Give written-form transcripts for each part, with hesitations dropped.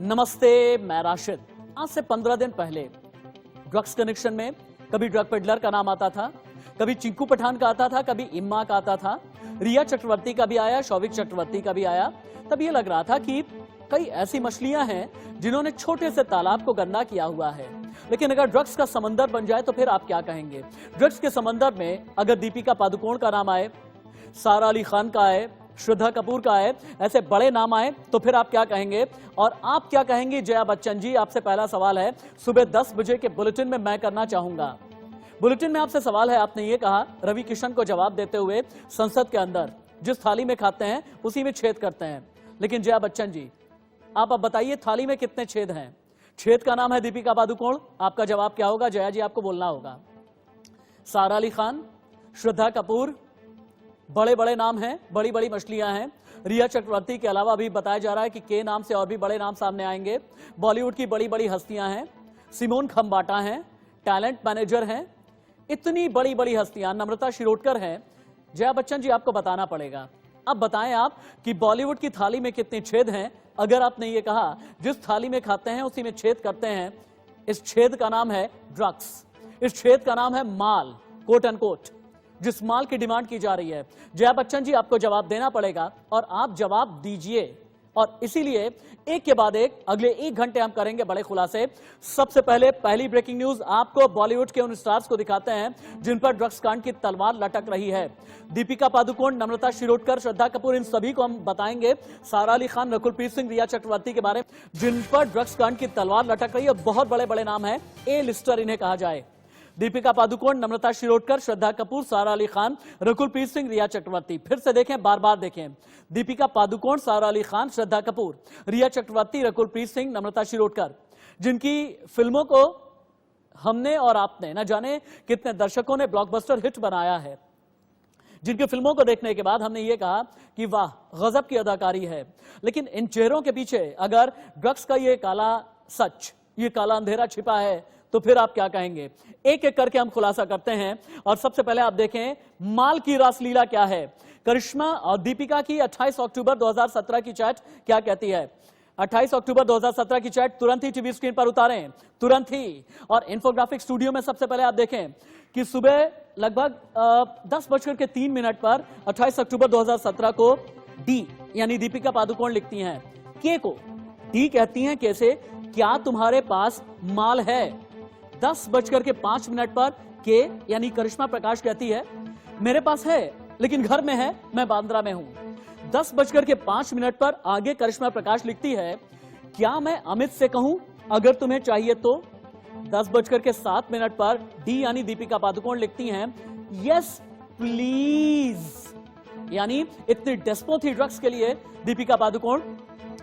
नमस्ते, मैं राशिद। आज से 15 दिन पहले ड्रग्स कनेक्शन में कभी ड्रग पेडलर का नाम आता था, कभी चिंकू पठान का आता था, कभी इम्मा का आता था, रिया चक्रवर्ती का भी आया, शौविक चक्रवर्ती का भी आया। तब ये लग रहा था कि कई ऐसी मछलियां हैं जिन्होंने छोटे से तालाब को गंदा किया हुआ है। लेकिन अगर ड्रग्स का समंदर बन जाए तो फिर आप क्या कहेंगे? ड्रग्स के समंदर में अगर दीपिका पादुकोण का नाम आए, सारा अली खान का आए, श्रद्धा कपूर का आए, ऐसे बड़े नाम आए तो फिर आप क्या कहेंगे? और आप क्या कहेंगे जया बच्चन जी? आपसे पहला सवाल है, सुबह 10 बजे के बुलेटिन में मैं करना चाहूंगा। बुलेटिन में आपसे सवाल है, आपने ये कहा रवि किशन को जवाब देते हुए, संसद के अंदर जिस थाली में खाते हैं उसी में छेद करते हैं। लेकिन जया बच्चन जी, आप अब बताइए थाली में कितने छेद हैं? छेद का नाम है दीपिका पादुकोण। आपका जवाब क्या होगा? जया जी, आपको बोलना होगा। सारा अली खान, श्रद्धा कपूर, बड़े बड़े नाम हैं, बड़ी बड़ी मछलियां हैं। रिया चक्रवर्ती के अलावा भी बताया जा रहा है कि के नाम से और भी बड़े नाम सामने आएंगे। बॉलीवुड की बड़ी बड़ी हस्तियां हैं, सिमोन खंबाटा हैं, टैलेंट मैनेजर हैं, इतनी बड़ी बड़ी हस्तियां, नम्रता शिरोडकर हैं। जया बच्चन जी, आपको बताना पड़ेगा। अब बताएं आप कि बॉलीवुड की थाली में कितने छेद हैं। अगर आपने ये कहा जिस थाली में खाते हैं उसी में छेद करते हैं, इस छेद का नाम है ड्रग्स, इस छेद का नाम है माल, कोट एंड कोट, जिस माल की डिमांड की जा रही है। जया बच्चन जी, आपको जवाब देना पड़ेगा और आप जवाब दीजिए। और इसीलिए एक के बाद एक अगले 1 घंटे हम करेंगे बड़े खुलासे। सबसे पहले पहली ब्रेकिंग न्यूज, आपको बॉलीवुड के उन स्टार्स को दिखाते हैं जिन पर ड्रग्स कांड की तलवार लटक रही है। दीपिका पादुकोण, नम्रता शिरोडकर, श्रद्धा कपूर, इन सभी को हम बताएंगे। सारा अली खान, रकुलप्रीत सिंह, रिया चक्रवर्ती के बारे में, जिन पर ड्रग्स कांड की तलवार लटक रही है। बहुत बड़े बड़े नाम है, ए लिस्टर इन्हें कहा जाए। दीपिका पादुकोण, नम्रता शिरोडकर, श्रद्धा कपूर, सारा अली खान, रकुलप्रीत सिंह, रिया चक्रवर्ती। फिर से देखें, बार बार देखें। दीपिका पादुकोण, सारा अली खान, श्रद्धा कपूर, रिया चक्रवर्ती, रकुलप्रीत सिंह, नम्रता शिरोडकर, जिनकी फिल्मों को हमने और आपने न जाने कितने दर्शकों ने ब्लॉकबस्टर हिट बनाया है, जिनकी फिल्मों को देखने के बाद हमने ये कहा कि वाह, गजब की अदाकारी है। लेकिन इन चेहरों के पीछे अगर ड्रग्स का ये काला सच, ये काला अंधेरा छिपा है तो फिर आप क्या कहेंगे? एक एक करके हम खुलासा करते हैं। और सबसे पहले आप देखें माल की रासलीला क्या है। करिश्मा और दीपिका की 28 अक्टूबर 2017 की चैट क्या कहती है? 28 अक्टूबर 2017 की चैट तुरंत ही टीवी स्क्रीन पर उतारें, तुरंत ही। और इंफोग्राफिक स्टूडियो में सबसे पहले आप देखें कि सुबह लगभग 10:03 पर 28 अक्टूबर 2017 को डी यानी दीपिका पादुकोण लिखती हैं के को। डी कहती हैं कैसे? क्या तुम्हारे पास माल है? 10:05 पर के यानी करिश्मा प्रकाश कहती है मेरे पास है लेकिन घर में है, मैं बांद्रा में हूं। 10:05 पर आगे करिश्मा प्रकाश लिखती है क्या मैं अमित से कहूं अगर तुम्हें चाहिए तो? 10:07 पर डी यानी दीपिका पादुकोण लिखती हैं यस प्लीज, यानी इतनी डेस्पो थी ड्रग्स के लिए दीपिका पादुकोण।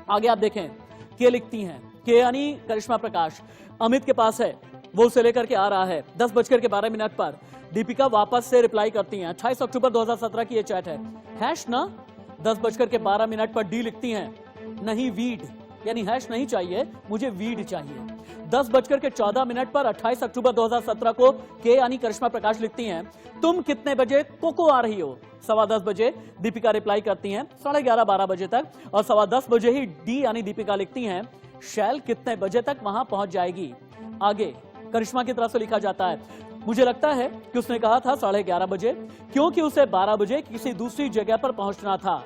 आगे आप देखें के लिखती हैं, के यानी करिश्मा प्रकाश, अमित के पास है, वो उसे लेकर के आ रहा है। 10:12 पर दीपिका वापस से रिप्लाई करती हैं। 28 अक्टूबर 2017 की ये चैट है, हैश ना। 10:12 पर डी लिखती हैं नहीं वीड, यानी हैश नहीं चाहिए, मुझे वीड चाहिए। 10:14 पर 28 अक्टूबर 2017 को के यानी करिश्मा प्रकाश लिखती हैं तुम कितने बजे कोको आ रही हो? 10:15 बजे दीपिका रिप्लाई करती हैं 11:30-12 बजे तक। और 10:15 बजे ही डी यानी दीपिका लिखती हैं शैल कितने बजे तक वहां पहुंच जाएगी? आगे करिश्मा की तरफ से लिखा जाता है मुझे लगता है कि उसने कहा था 11:30 बजे, क्योंकि उसे 12 बजे किसी दूसरी जगह पर पहुंचना था।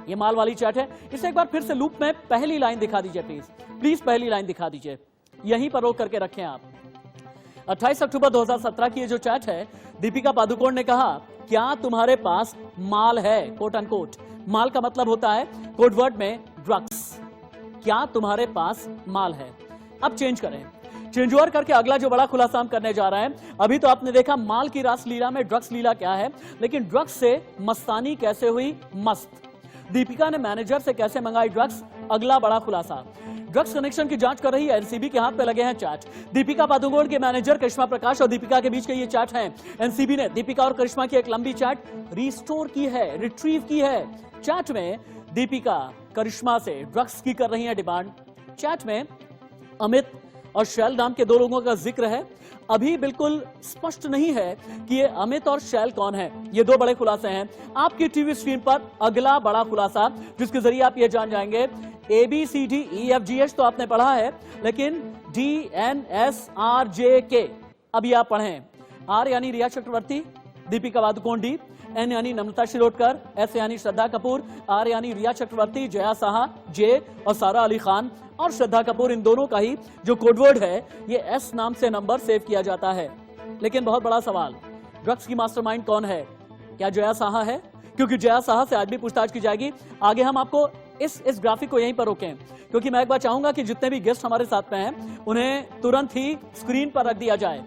ये माल वाली चैट है। इसे एक बार फिर से लूप में पहली लाइन दिखा दीजिए प्लीज, प्लीज पहली लाइन दिखा दीजिए, यहीं पर रोक करके रखें आप। 28 अक्टूबर 2017 की ये जो चैट है, दीपिका पादुकोण ने कहा क्या तुम्हारे पास माल है, कोट एंड कोट। माल का मतलब होता है कोड वर्ड में ड्रग्स। क्या तुम्हारे पास माल है? अब चेंज करें, चेंज ओवर करके अगला जो बड़ा खुलासा हम करने जा रहे हैं। अभी तो आपने देखा माल की रास लीला में ड्रग्स लीला क्या है, लेकिन ड्रग्स से मस्तानी कैसे हुई मस्त? दीपिका ने मैनेजर से कैसे मंगाई ड्रग्स? अगला बड़ा खुलासा। ड्रग्स कनेक्शन की जांच कर रही है एनसीबी के हाथ पे लगे हैं चैट। दीपिका पादुकोण के मैनेजर करिश्मा प्रकाश और दीपिका के बीच के ये चैट हैं। एनसीबी ने दीपिका और करिश्मा की एक लंबी चैट रिस्टोर की है, रिट्रीव की है। चैट में दीपिका करिश्मा से ड्रग्स की कर रही है डिमांड। चैट में अमित और शैल नाम के 2 लोगों का जिक्र है। अभी बिल्कुल स्पष्ट नहीं है कि ये अमित और शैल कौन है। ये 2 बड़े खुलासे हैं। आपकी टीवी स्क्रीन पर अगला बड़ा खुलासा, जिसके जरिए आप ये जान जाएंगे ABCDEFGH तो आपने पढ़ा है, लेकिन DNSRJK अभी आप पढ़ें। R यानी रिया चक्रवर्ती, दीपिका पादुकोण D, N यानी नम्रता शिरोडकर, S यानी श्रद्धा कपूर, R यानी रिया चक्रवर्ती, जया साहा, J और सारा अली खान और श्रद्धा कपूर, इन दोनों का ही जो कोडवर्ड है ये S नाम से नंबर सेव किया जाता है। लेकिन बहुत बड़ा सवाल, ड्रग्स की मास्टरमाइंड कौन है? क्या जया साहा है? क्योंकि जया साहा से आज भी पूछताछ की जाएगी। आगे हम आपको इस ग्राफिक को यहीं पर रोकें, क्योंकि मैं एक बार चाहूंगा कि जितने भी गेस्ट हमारे साथ में हैं उन्हें तुरंत ही स्क्रीन पर रख दिया जाए,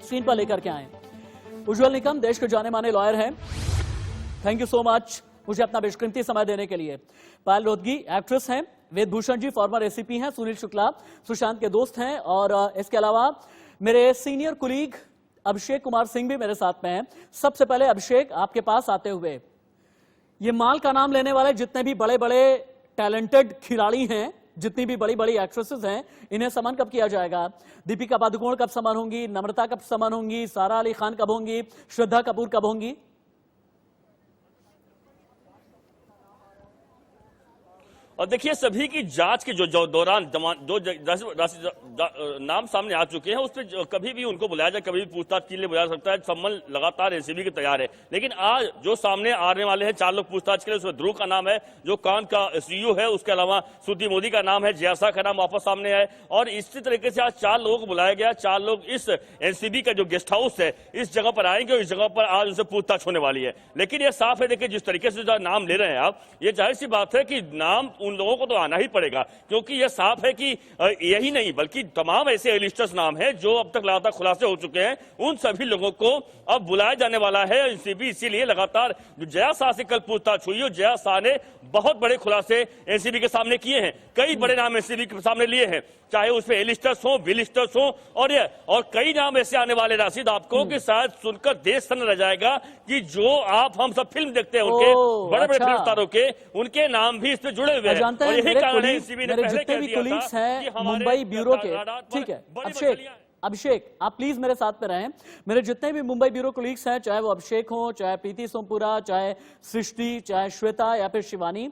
स्क्रीन पर लेकर के आए। उज्जवल निकम देश के जाने माने लॉयर हैं, थैंक यू सो मच मुझे अपना बेशकीमती समय देने के लिए। पायल रोहतगी एक्ट्रेस हैं, वेद भूषण जी फॉर्मर एसीपी हैं, सुनील शुक्ला सुशांत के दोस्त हैं, और इसके अलावा मेरे सीनियर कुलीग अभिषेक कुमार सिंह भी मेरे साथ में हैं। सबसे पहले अभिषेक, आपके पास आते हुए, ये माल का नाम लेने वाले जितने भी बड़े बड़े टैलेंटेड खिलाड़ी हैं, जितनी भी बड़ी बड़ी एक्ट्रेसेस हैं, इन्हें समन कब किया जाएगा? दीपिका पादुकोण कब समन होंगी? नम्रता कब समन होंगी? सारा अली खान कब होंगी? श्रद्धा कपूर कब होंगी? और देखिए, सभी की जांच के जो दौरान नाम सामने आ चुके हैं, उस पर कभी भी उनको बुलाया जाए, कभी भी पूछताछ के लिए बुलाया सकता है। सम्मन लगातार एसीबी के तैयार है। लेकिन आज जो सामने आने वाले हैं 4 लोग पूछताछ के लिए, उसमें ध्रुव का नाम है जो कान का सीईओ है, उसके अलावा श्रुति मोदी का नाम है, जयासा का नाम वापस सामने है, और इसी तरीके से आज 4 लोगों को बुलाया गया। 4 लोग इस एनसीबी का जो गेस्ट हाउस है इस जगह पर आएंगे और इस जगह पर आज उनसे पूछताछ होने वाली है। लेकिन यह साफ है, देखिए जिस तरीके से जो नाम ले रहे हैं आप, ये जाहिर सी बात है कि नाम उन लोगों को तो आना ही पड़ेगा, क्योंकि यह साफ है कि यही नहीं बल्कि तमाम ऐसे एलिस्टर्स नाम हैं जो अब तक लगातार खुलासे हो चुके हैं, उन सभी लोगों को अब बुलाया जाने वाला है एनसीबी। इसीलिए लगातार जया शाह से कल पूछताछ हुई और जया शाह ने बहुत बड़े खुलासे एनसीबी के सामने किए हैं। कई बड़े नाम एनसीबी के सामने लिए हैं, चाहे उसमें एलिस्टर्स हो, विलिस्टर्स हो, और कई नाम ऐसे आने वाले राशिद आपको कि शायद सुनकर देश सन्न रह जाएगा कि जो आप हम सब फिल्म देखते हैं उनके बड़े बड़े फिल्म स्टारों के, उनके नाम भी इसमें जुड़े हुए हैं। और यही कारण है एनसीबी ने पहले कह दिया था कि मुंबई ब्यूरो के, ठीक है अभिषेक आप प्लीज मेरे साथ में रहें। मेरे जितने भी मुंबई ब्यूरो कोलीग्स हैं, चाहे वो अभिषेक हो, चाहे प्रीति सोमपुरा, चाहे सृष्टि, चाहे श्वेता या फिर शिवानी,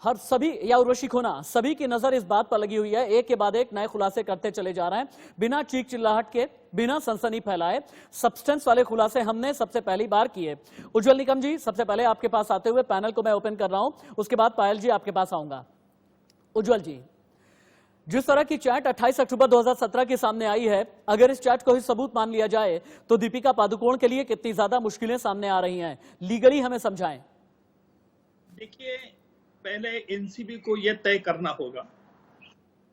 हर सभी या उर्वशी खोना, सभी की नजर इस बात पर लगी हुई है। एक के बाद एक नए खुलासे करते चले जा रहे हैं, बिना चीख चिल्लाहट के, बिना सनसनी फैलाए। सब्सटेंस वाले खुलासे हमने सबसे पहली बार किए। उज्जवल निकम जी, सबसे पहले आपके पास आते हुए पैनल को मैं ओपन कर रहा हूं, उसके बाद पायल जी आपके पास आऊंगा। उज्जवल जी, जिस तरह की चैट 28 अक्टूबर 2017 के सामने आई है, अगर इस चैट को ही सबूत मान लिया जाए तो दीपिका पादुकोण के लिए कितनी ज्यादा मुश्किलें सामने आ रही हैं, लीगली हमें समझाएं। देखिए, पहले एनसीबी को यह तय करना होगा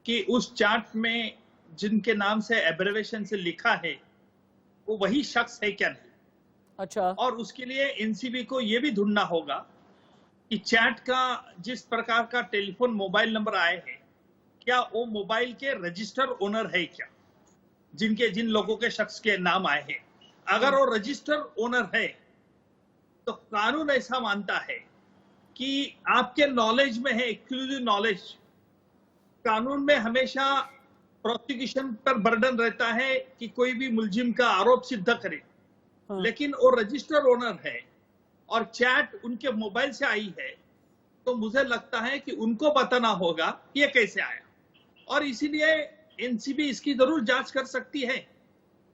कि उस चार्ट में जिनके नाम से एब्रिविएशन से लिखा है वो वही शख्स है क्या नहीं। अच्छा। और उसके लिए एनसीबी को यह भी ढूंढना होगा कि चैट का जिस प्रकार का टेलीफोन मोबाइल नंबर आए हैं, क्या वो मोबाइल के रजिस्टर ओनर है क्या, जिन लोगों के शख्स के नाम आए हैं। अगर वो रजिस्टर ओनर है तो कानून ऐसा मानता है कि आपके नॉलेज में है, एक्सक्लूसिव नॉलेज। कानून में हमेशा प्रोसिक्यूशन पर बर्डन रहता है कि कोई भी मुलजिम का आरोप सिद्ध करे। लेकिन वो रजिस्टर ओनर है और चैट उनके मोबाइल से आई है, तो मुझे लगता है कि उनको बताना होगा ये कैसे आया। और इसीलिए एनसीबी इसकी जरूर जांच कर सकती है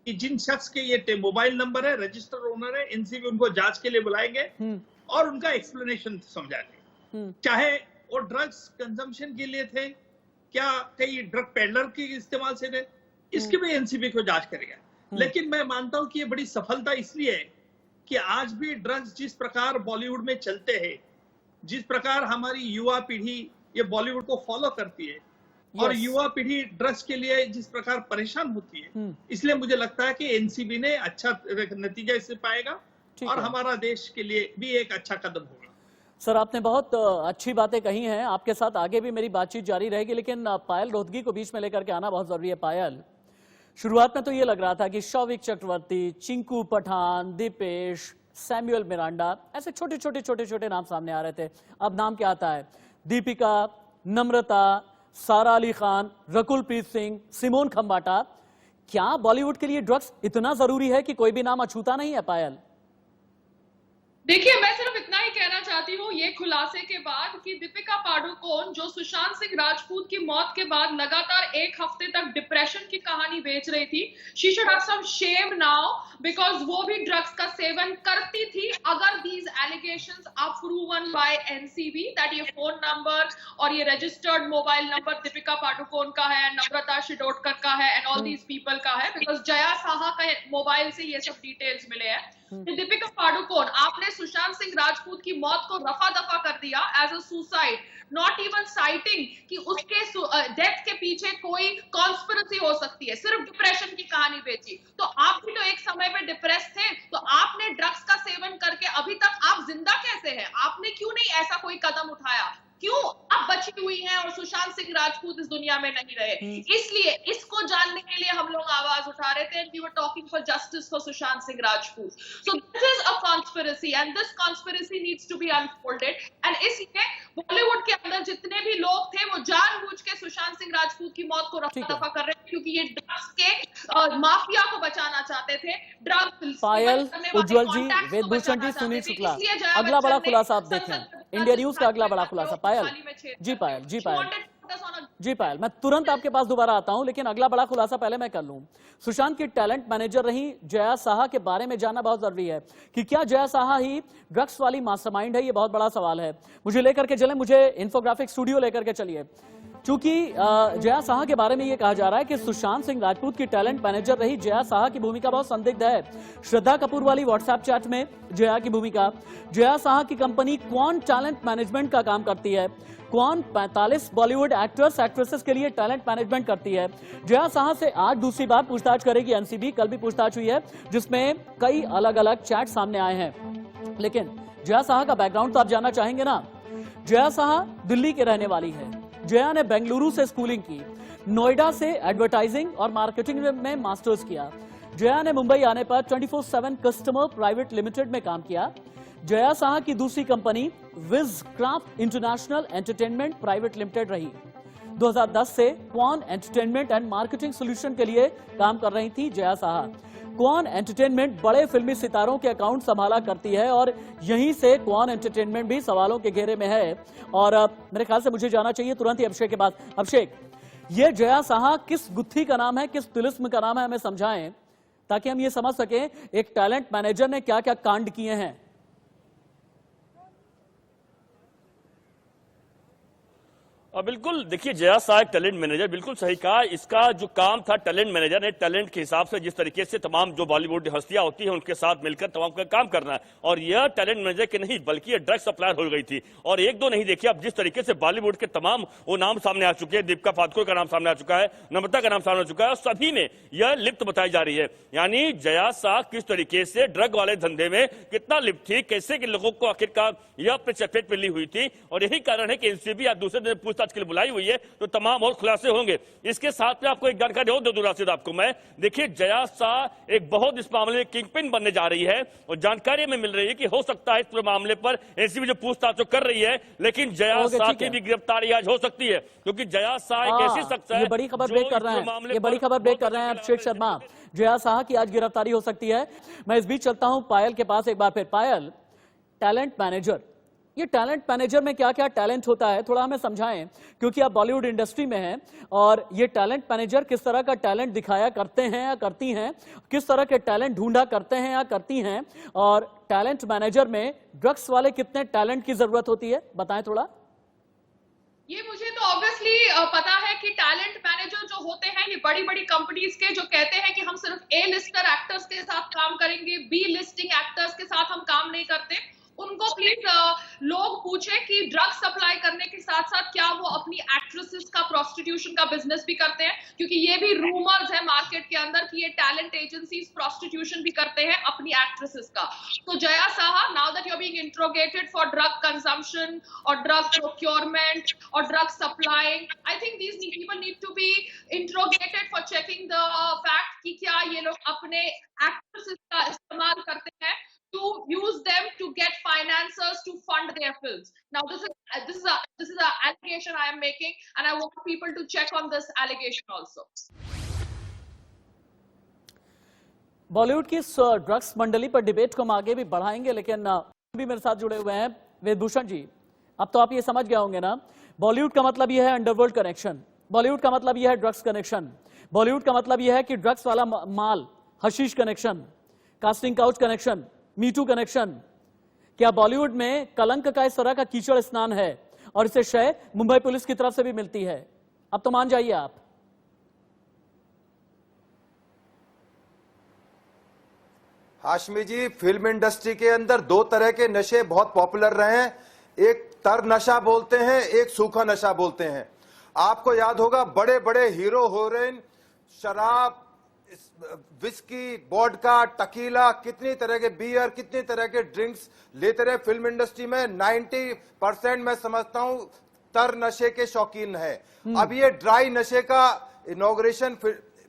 कि जिन शख्स के ये मोबाइल नंबर है, रजिस्टर ओनर है, एनसीबी उनको जांच के लिए बुलाएंगे और उनका एक्सप्लेनेशन समझाएंगे। चाहे वो ड्रग्स कंजम्पशन के लिए थे, क्या कई ड्रग पेडलर के इस्तेमाल से थे, इसकी भी एनसीबी को जांच करेगा। लेकिन मैं मानता हूं कि ये बड़ी सफलता इसलिए है कि आज भी ड्रग्स जिस प्रकार बॉलीवुड में चलते हैं, जिस प्रकार हमारी युवा पीढ़ी ये बॉलीवुड को फॉलो करती है और युवा पीढ़ी ड्रग्स के लिए जिस प्रकार परेशान होती है, इसलिए मुझे लगता है कि एनसीबी ने अच्छा नतीजा इससे पाएगा और हमारा देश के लिए भी एक अच्छा कदम होगा। सर, आपने बहुत अच्छी बातें कही हैं, आपके साथ आगे भी मेरी बातचीत जारी रहेगी, लेकिन पायल रोहतगी को बीच में लेकर के आना बहुत जरूरी है। पायल, शुरुआत में तो ये लग रहा था कि शौविक चक्रवर्ती, चिंकू पठान, दीपेश, सैमुअल मिरांडा, ऐसे छोटे छोटे नाम सामने आ रहे थे। अब नाम क्या आता है? दीपिका, नम्रता, सारा अली खान, रकुल प्रीत सिंह, सिमोन खंबाटा। क्या बॉलीवुड के लिए ड्रग्स इतना जरूरी है कि कोई भी नाम अछूता नहीं है? पायल, देखिए, मैं सिर्फ इतना ही कहना चाहती हूँ ये खुलासे के बाद कि दीपिका पादुकोण जो सुशांत सिंह राजपूत की मौत के बाद लगातार एक हफ्ते तक डिप्रेशन की कहानी बेच रही थी, she should have some shame now because वो भी ड्रग्स का सेवन करती थी। अगर these allegations are proven by NCB that ये फोन नंबर और ये registered mobile number Deepika Padukone का है, नम्रता शिरोडकर का है एंड ऑल दीज पीपल का है, बिकॉज जया साहा का मोबाइल से ये सब डिटेल्स मिले हैं। दीपिका पादुकोण, आपने सुशांत सिंह राजपूत की मौत को रफा दफा कर दिया as a suicide, not even citing कि उसके डेथ के पीछे कोई कॉन्स्पिरेसी हो सकती है, सिर्फ डिप्रेशन की कहानी बेची। तो आप भी तो एक समय पे डिप्रेस थे, तो आपने ड्रग्स का सेवन करके अभी तक आप जिंदा कैसे हैं? आपने क्यों नहीं ऐसा कोई कदम उठाया? क्यों आप बची हुई हैं और सुशांत सिंह राजपूत इस दुनिया में नहीं रहे? इसलिए इसको जानने के लिए हम लोग आवाज उठा रहे थे and we were talking for justice for Sushant Singh Rajput. So this is a conspiracy and this conspiracy needs to be unfolded and इसलिए बॉलीवुड के अंदर जितने भी लोग थे वो जानबूझ के सुशांत सिंह राजपूत की मौत को रफा दफा कर रहे थे क्योंकि ये ड्रग्स के माफिया को बचाना चाहते थे। ड्रग्स पायल, उज्जवल जी, वेदभूषण जी, सुनील शुक्ला, अगला बड़ा खुलासा आप देखें, इंडिया न्यूज का अगला बड़ा खुलासा। पायल जी पायल, मैं तुरंत आपके पास दोबारा आता हूं, लेकिन अगला बड़ा खुलासा पहले मैं कर लूं। सुशांत की टैलेंट मैनेजर रही जया साहा के बारे में जानना बहुत जरूरी है कि क्या जया साहा ही ड्रग्स वाली मास्टरमाइंड है? ये बहुत बड़ा सवाल है। मुझे लेकर के चले, मुझे इंफोग्राफिक स्टूडियो लेकर के चलिए। चूंकि जया साहा के बारे में यह कहा जा रहा है कि सुशांत सिंह राजपूत की टैलेंट मैनेजर रही जया साहा की भूमिका बहुत संदिग्ध है। श्रद्धा कपूर वाली व्हाट्सएप चैट में जया की भूमिका, जया साहा की कंपनी क्वान टैलेंट मैनेजमेंट का काम करती है। क्वान 45 बॉलीवुड एक्टर्स एक्ट्रेसेस के लिए टैलेंट मैनेजमेंट करती है। जया साहा से आज दूसरी बार पूछताछ करेगी एनसीबी। कल भी पूछताछ हुई है जिसमें कई अलग अलग चैट सामने आए हैं। लेकिन जया साहा का बैकग्राउंड तो आप जानना चाहेंगे ना। जया साहा दिल्ली के रहने वाली है। जया ने बेंगलुरु से स्कूलिंग की, नोएडा से एडवर्टाइजिंग और मार्केटिंग में मास्टर्स किया। जया ने मुंबई आने पर 24/7 कस्टमर प्राइवेट लिमिटेड में काम किया। जया साहा की दूसरी company Wizcraft international entertainment private limited रही। 2010 से Kwan entertainment and marketing solution के लिए काम कर रही थी जया साहा। क्वान एंटरटेनमेंट बड़े फिल्मी सितारों के अकाउंट संभाला करती है और यहीं से क्वान एंटरटेनमेंट भी सवालों के घेरे में है। और मेरे ख्याल से मुझे जाना चाहिए तुरंत ही अभिषेक के पास। अभिषेक, ये जया साहा किस गुत्थी का नाम है, किस तिलिस्म का नाम है, हमें समझाएं ताकि हम ये समझ सकें एक टैलेंट मैनेजर ने क्या क्या कांड किए हैं। बिल्कुल, देखिए जया साहा टैलेंट मैनेजर, बिल्कुल सही कहा। इसका जो काम था टैलेंट मैनेजर ने टैलेंट के हिसाब से जिस तरीके से तमाम जो बॉलीवुड हस्तियां होती हैं उनके साथ मिलकर तमाम का काम करना है। और यह टैलेंट मैनेजर के नहीं बल्कि ड्रग सप्लायर हो गई थी। और एक दो नहीं, देखिए अब जिस तरीके से बॉलीवुड के तमाम वो नाम सामने आ चुके हैं, दीपिका पादुकोण का नाम सामने आ चुका है, नम्रता का नाम सामने आ चुका है, और सभी में यह लिप्त बताई जा रही है। यानी जया साहा किस तरीके से ड्रग वाले धंधे में कितना लिप्त थी, कैसे के लोगों को आखिरकार यह अपने चपेट में ली हुई थी। और यही कारण है कि एनसीबी आज दूसरे दिन पूछताछ के लिए बुलाई हुई है, तो तमाम और खुलासे होंगे। इसके साथ में आपको एक जानकारी और दे दूं राशिद आपको मैं, देखिए जया साहा एक बहुत इस मामले में किंगपिन बनने जा रही है। और जानकारी में मिल रही है कि हो सकता है इस पूरे मामले पर एनसीबी जो पूछताछ तो कर रही है, लेकिन जया साहा की भी गिरफ्तारी आज हो सकती है, क्योंकि जया साहा एक ऐसी शख्स है। ये बड़ी खबर ब्रेक कर रहे हैं, ये बड़ी खबर ब्रेक कर रहे हैं अभिषेक शर्मा। जया साहा की आज गिरफ्तारी हो सकती है। मैं इस बीच चलता हूं पायल के पास एक बार फिर। पायल, टैलेंट मैनेजर, ये टैलेंट मैनेजर में क्या क्या टैलेंट होता है, थोड़ा हमें समझाएं, क्योंकि आप बॉलीवुड इंडस्ट्री में हैं। और ये टैलेंट मैनेजर किस तरह का टैलेंट दिखाया करते हैं या करती हैं, किस तरह के टैलेंट ढूंढा करते हैं या करती हैं, और टैलेंट मैनेजर में ड्रग्स वाले कितने टैलेंट की जरूरत होती है, बताएं थोड़ा। ये मुझे तो ऑब्वियसली पता है कि टैलेंट मैनेजर जो होते हैं ये बड़ी बड़ी कंपनीज के, जो कहते हैं कि हम सिर्फ ए लिस्टर एक्टर्स के साथ काम करेंगे, बी लिस्टिंग एक्टर्स के साथ हम काम नहीं करते, उनको प्लीज लोग पूछे कि ड्रग सप्लाई करने के साथ साथ क्या वो अपनी एक्ट्रेसेस का प्रोस्टिट्यूशन का बिजनेस भी करते हैं, क्योंकि ये भी रूमर्स है मार्केट के अंदर कि ये टैलेंट एजेंसीज प्रोस्टिट्यूशन भी करते हैं अपनी एक्ट्रेसेस का। तो Jaya Saha, now that you are being interrogated for drug consumption और ड्रग प्रोक्योरमेंट और drug supplying, I think these people need to be interrogated for checking the fact कि क्या ये लोग अपने एक्ट्रेसेस का इस्तेमाल करते हैं to use them to get financiers to fund their films. Now this is a allegation I am making, and I want people to check on this allegation also. Bollywood की ड्रग्स मंडली पर डिबेट को हम आगे भी बढ़ाएंगे, लेकिन भी मेरे साथ जुड़े हुए हैं वेदभूषण जी, अब तो आप ये समझ गए होंगे ना, बॉलीवुड का मतलब यह है अंडरवर्ल्ड कनेक्शन, बॉलीवुड का मतलब यह है ड्रग्स कनेक्शन, बॉलीवुड का मतलब यह है कि ड्रग्स वाला माल, hashish connection, casting couch connection, me too connection. क्या बॉलीवुड में कलंक का इस तरह का कीचड़ स्नान है और इसे शय मुंबई पुलिस की तरफ से भी मिलती है? अब तो मान जाइए आप। हाशमी जी, फिल्म इंडस्ट्री के अंदर दो तरह के नशे बहुत पॉपुलर रहे हैं। एक तर नशा बोलते हैं, एक सूखा नशा बोलते हैं। आपको याद होगा बड़े बड़े हीरो हीरोइन शराब, विस्की, वोडका, टकीला, कितनी तरह के बियर, कितनी तरह के ड्रिंक्स लेते रहे। फिल्म इंडस्ट्री में 90% मैं समझता हूं तर नशे के शौकीन है। अब ये ड्राई नशे का इनॉग्रेशन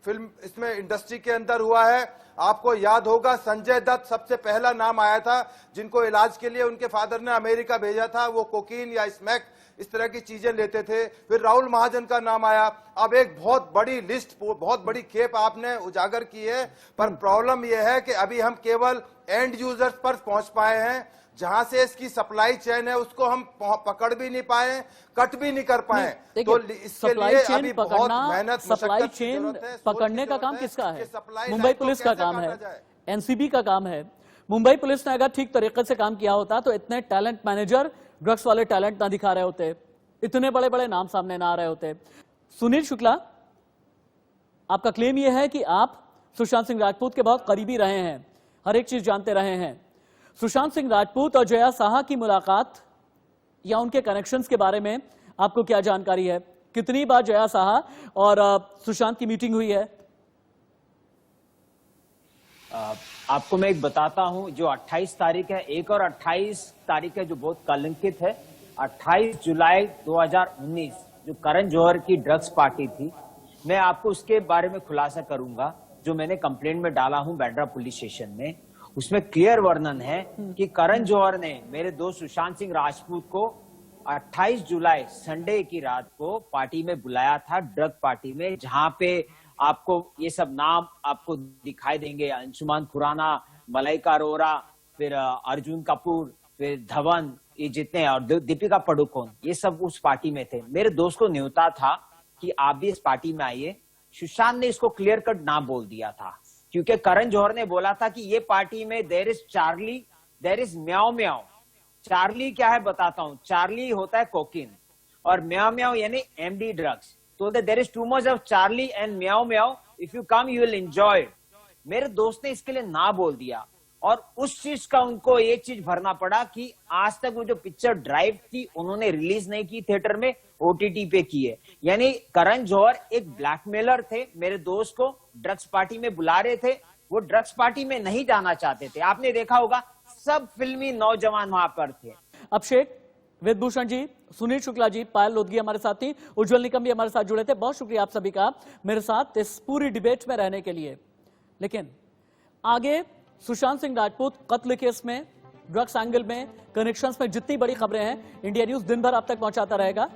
फिल्म इसमें इंडस्ट्री के अंदर हुआ है। आपको याद होगा संजय दत्त सबसे पहला नाम आया था जिनको इलाज के लिए उनके फादर ने अमेरिका भेजा था। वो कोकीन या स्मैक इस तरह की चीजें लेते थे। फिर राहुल महाजन का नाम आया। अब एक बहुत बड़ी लिस्ट, बहुत बड़ी खेप आपने उजागर की है, पर प्रॉब्लम यह है कि अभी हम केवल एंड यूजर्स पर पहुंच पाए हैं। जहां से इसकी सप्लाई चेन है उसको हम पकड़ भी नहीं पाए, कट भी नहीं कर पाए। तो इसके लिए अभी बहुत मेहनत, सप्लाई चेन पकड़ने का काम किसका है? मुंबई पुलिस का काम है, एनसीबी का काम है। मुंबई पुलिस ने अगर ठीक तरीके से काम किया होता तो इतने टैलेंट मैनेजर ड्रग्स वाले टैलेंट ना दिखा रहे होते, इतने बड़े बड़े नाम सामने ना आ रहे होते। सुनील शुक्ला, आपका क्लेम यह है कि आप सुशांत सिंह राजपूत के बहुत करीबी रहे हैं, हर एक चीज जानते रहे हैं। सुशांत सिंह राजपूत और जया साहा की मुलाकात या उनके कनेक्शंस के बारे में आपको क्या जानकारी है? कितनी बार जया साहा और सुशांत की मीटिंग हुई है? आपको मैं एक बताता हूं, जो 28 तारीख है, 1 और 28 तारीख है जो बहुत कलंकित है। 28 जुलाई 2019 जो करण जौहर की ड्रग्स पार्टी थी, मैं आपको उसके बारे में खुलासा करूंगा जो मैंने कंप्लेंट में डाला हूं बांद्रा पुलिस स्टेशन में। उसमें क्लियर वर्णन है कि करण जौहर ने मेरे दोस्त सुशांत सिंह राजपूत को 28 जुलाई संडे की रात को पार्टी में बुलाया था, ड्रग पार्टी में, जहां पे आपको ये सब नाम आपको दिखाई देंगे, अंशुमान खुराना, मलाइका अरोरा, फिर अर्जुन कपूर, फिर धवन, ये जितने, और दीपिका पादुकोण, ये सब उस पार्टी में थे। मेरे दोस्त को न्योता था कि आप भी इस पार्टी में आइए। सुशांत ने इसको क्लियर कट ना बोल दिया था क्योंकि करण जौहर ने बोला था कि ये पार्टी में there is Charlie, there is meow meow. Charlie क्या है बताता हूं। चार्ली होता है कोकीन और म्याओ म्याओ यानी एमडी ड्रग्स। तो there is too much of Charlie and meow meow, if you come you will enjoy. मेरे दोस्त ने इसके लिए ना बोल दिया और उस चीज का उनको ये चीज भरना पड़ा कि आज तक वो जो पिक्चर ड्राइव थी उन्होंने रिलीज नहीं की थिएटर में, ओटीटी पे की है। यानी करण जौहर एक ब्लैकमेलर थे, मेरे दोस्त को ड्रग्स पार्टी में बुला रहे थे, वो ड्रग्स पार्टी में नहीं जाना चाहते थे। आपने देखा होगा सब फिल्मी नौजवान वहां पर थे। अभिषेक, वेदभूषण जी, सुनील शुक्ला जी, पायल लोदगी हमारे साथ थी, उज्जवल निकम भी हमारे साथ जुड़े थे। बहुत शुक्रिया आप सभी का मेरे साथ इस पूरी डिबेट में रहने के लिए। लेकिन आगे सुशांत सिंह राजपूत कत्ल केस में, ड्रग्स एंगल में, कनेक्शंस में जितनी बड़ी खबरें हैं, इंडिया न्यूज दिन भर आप तक पहुंचाता रहेगा।